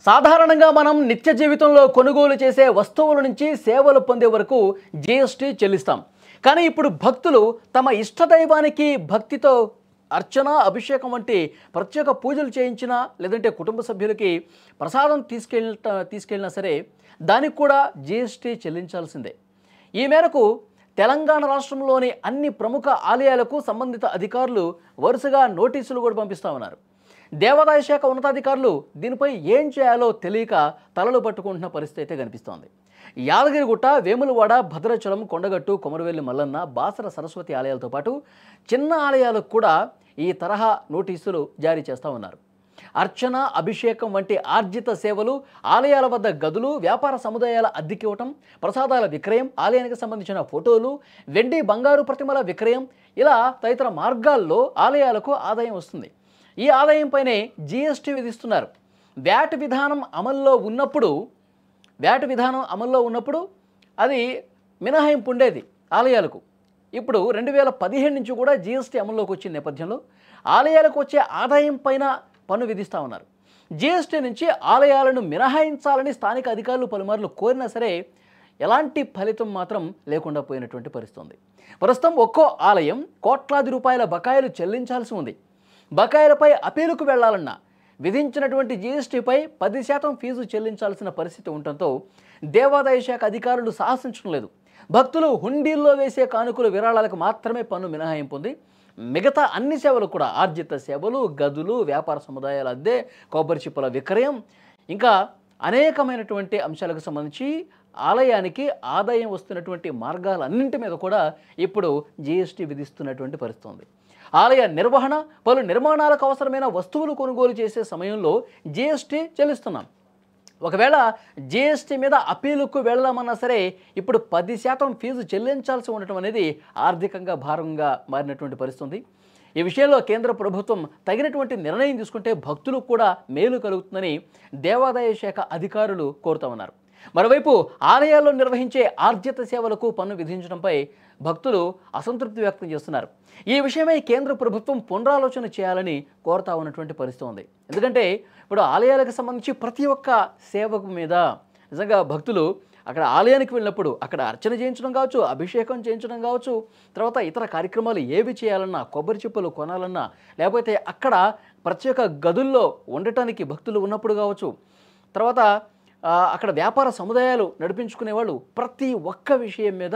సాధారణంగా మనం నిత్య జీవితంలో కొనుగోలు చేసే వస్తువుల నుంచి సేవలు పొందే వరకు జీఎస్టీ చెల్లిస్తాం. కానీ ఇప్పుడు భక్తులు తమ ఇష్టదైవానికి భక్తితో అర్చన, అభిషేకం వంటి ప్రత్యేక పూజలు చేయించినా లేదంటే కుటుంబ సభ్యులకి ప్రసాదం తీసుకెళ్ళినా సరే దానికి కూడా జీఎస్టీ చెల్లించాల్సిందే. ఈ మేరకు తెలంగాణ రాష్ట్రంలోని అన్ని ప్రముఖ ఆలయాలకు సంబంధిత అధికారులు వరుసగా నోటీసులు కూడా పంపిస్తా ఉన్నారు. దేవాదాయ శాఖ ఉన్నతాధికారులు దీనిపై ఏం చేయాలో తెలియక తలలు పట్టుకుంటున్న పరిస్థితి అయితే కనిపిస్తోంది. యాదగిరిగుట్ట, వేములవాడ, భద్రాచలం, కొండగట్టు, కొమరవెల్లి మల్లన్న, బాసర సరస్వతి ఆలయాలతో పాటు చిన్న ఆలయాలకు కూడా ఈ తరహా నోటీసులు జారీ చేస్తూ ఉన్నారు. అర్చన, అభిషేకం వంటి ఆర్జిత సేవలు, ఆలయాల వద్ద గదులు, వ్యాపార సముదాయాల అద్దెకివ్వటం, ప్రసాదాల విక్రయం, ఆలయానికి సంబంధించిన ఫోటోలు, వెండి బంగారు ప్రతిమల విక్రయం, ఇలా తదితర మార్గాల్లో ఆలయాలకు ఆదాయం వస్తుంది. ఈ ఆదాయంపైనే జీఎస్టీ విధిస్తున్నారు. వ్యాట్ విధానం అమల్లో ఉన్నప్పుడు అది మినహాయింపు ఉండేది ఆలయాలకు. ఇప్పుడు 2017 నుంచి కూడా జీఎస్టీ అమల్లోకి వచ్చిన నేపథ్యంలో ఆలయాలకు వచ్చే ఆదాయం పైన పన్ను విధిస్తూ ఉన్నారు. జీఎస్టీ నుంచి ఆలయాలను మినహాయించాలని స్థానిక అధికారులు పలుమార్లు కోరినా సరే ఎలాంటి ఫలితం మాత్రం లేకుండా పోయినటువంటి పరిస్థితి ఉంది. ప్రస్తుతం ఒక్కో ఆలయం కోట్లాది రూపాయల బకాయిలు చెల్లించాల్సి ఉంది. బకాయిలపై అపీలుకు వెళ్లాలన్నా విధించినటువంటి జీఎస్టీపై 10% ఫీజు చెల్లించాల్సిన పరిస్థితి ఉండటంతో దేవాదాయ శాఖ అధికారులు సాహసించడం లేదు. భక్తులు హుండీల్లో వేసే కానుకలు, విరాళాలకు మాత్రమే పన్ను మినహాయింపు ఉంది. మిగతా అన్ని సేవలు కూడా ఆర్జిత సేవలు, గదులు, వ్యాపార సముదాయాల అద్దె, కొబ్బరి చిప్పల విక్రయం, ఇంకా అనేకమైనటువంటి అంశాలకు సంబంధించి ఆలయానికి ఆదాయం వస్తున్నటువంటి మార్గాలన్నింటి మీద కూడా ఇప్పుడు జీఎస్టీ విధిస్తున్నటువంటి పరిస్థితి ఉంది. ఆలయ నిర్వహణ, పలు నిర్మాణాలకు అవసరమైన వస్తువులు కొనుగోలు చేసే సమయంలో జీఎస్టీ చెల్లిస్తున్నాం. ఒకవేళ జీఎస్టీ మీద అపీలుకు వెళ్ళామన్నా సరే ఇప్పుడు 10% ఫీజు చెల్లించాల్సి ఉండటం అనేది ఆర్థికంగా భారంగా మారినటువంటి పరిస్థితి. ఈ విషయంలో కేంద్ర ప్రభుత్వం తగినటువంటి నిర్ణయం తీసుకుంటే భక్తులకు కూడా మేలు కలుగుతుందని దేవాదాయ శాఖ అధికారులు కోరుతా ఉన్నారు. మరోవైపు ఆలయాల్లో నిర్వహించే ఆర్జిత సేవలకు పన్ను విధించడంపై భక్తులు అసంతృప్తి వ్యక్తం చేస్తున్నారు. ఈ విషయమై కేంద్ర ప్రభుత్వం పునరాలోచన చేయాలని కోరుతా ఉన్నటువంటి పరిస్థితి ఉంది. ఎందుకంటే ఇప్పుడు ఆలయాలకు సంబంధించి ప్రతి ఒక్క సేవకు మీద నిజంగా భక్తులు అక్కడ ఆలయానికి వెళ్ళినప్పుడు అక్కడ అర్చన చేయించడం కావచ్చు, అభిషేకం చేయించడం కావచ్చు, తర్వాత ఇతర కార్యక్రమాలు ఏవి చేయాలన్నా, కొబ్బరి చిప్పలు కొనాలన్నా, లేకపోతే అక్కడ ప్రత్యేక గదుల్లో ఉండటానికి భక్తులు ఉన్నప్పుడు కావచ్చు, తర్వాత అక్కడ వ్యాపార సముదాయాలు నడిపించుకునే వాళ్ళు ప్రతి ఒక్క విషయం మీద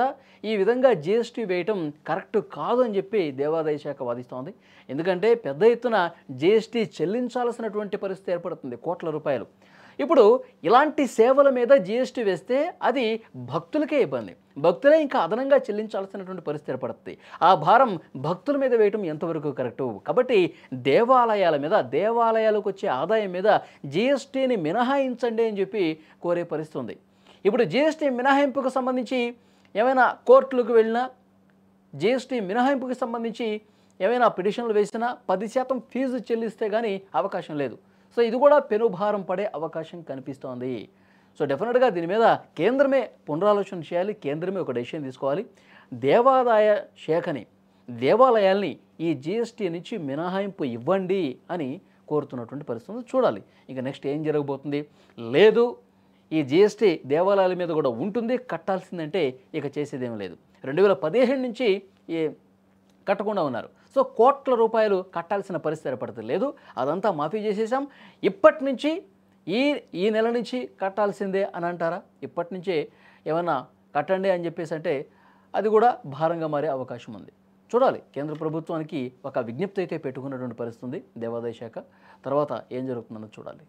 ఈ విధంగా జీఎస్టీ వేయటం కరెక్ట్ కాదు అని చెప్పి దేవాదాయ శాఖ వాదిస్తోంది. ఎందుకంటే పెద్ద ఎత్తున జీఎస్టీ చెల్లించాల్సినటువంటి పరిస్థితి ఏర్పడుతుంది, కోట్ల రూపాయలు. ఇప్పుడు ఇలాంటి సేవల మీద జీఎస్టీ వేస్తే అది భక్తులకే ఇబ్బంది. భక్తులే ఇంకా అదనంగా చెల్లించాల్సినటువంటి పరిస్థితి ఏర్పడుతుంది. ఆ భారం భక్తుల మీద వేయటం ఎంతవరకు కరెక్టు? కాబట్టి దేవాలయాలకు వచ్చే ఆదాయం మీద జీఎస్టీని మినహాయించండి అని చెప్పి కోరే పరిస్థితి ఉంది. ఇప్పుడు జీఎస్టీ మినహాయింపుకు సంబంధించి ఏమైనా కోర్టులకు వెళ్ళినా, జీఎస్టీ మినహాయింపుకి సంబంధించి ఏమైనా పిటిషన్లు వేసినా 10% ఫీజు చెల్లిస్తే కానీ అవకాశం లేదు. సో ఇది కూడా పెనుభారం పడే అవకాశం కనిపిస్తోంది. సో డెఫినెట్గా దీని మీద కేంద్రమే పునరాలోచన చేయాలి, కేంద్రమే ఒక డెసిషన్ తీసుకోవాలి. దేవాదాయ శాఖని, దేవాలయాల్ని ఈ జీఎస్టీ నుంచి మినహాయింపు ఇవ్వండి అని కోరుతున్నటువంటి పరిస్థితి చూడాలి. ఇంకా నెక్స్ట్ ఏం జరగబోతుంది? లేదు ఈ జీఎస్టీ దేవాలయాల మీద కూడా ఉంటుంది, కట్టాల్సిందంటే ఇక చేసేదేమీ లేదు. 2017 నుంచి కట్టకుండా ఉన్నారు. సో కోట్ల రూపాయలు కట్టాల్సిన పరిస్థితి ఏర్పడుతుంది. లేదు, అదంతా మాఫీ చేసేసాం, ఇప్పటి నుంచి ఈ నెల నుంచి కట్టాల్సిందే అని అంటారా? ఇప్పటి నుంచే ఏమన్నా కట్టండి అని చెప్పేసి అంటే అది కూడా భారంగా మారే అవకాశం ఉంది. చూడాలి. కేంద్ర ప్రభుత్వానికి ఒక విజ్ఞప్తి అయితే పెట్టుకున్నటువంటి పరిస్థితి ఉంది దేవాదాయ శాఖ. తర్వాత ఏం జరుగుతుందన్నది చూడాలి.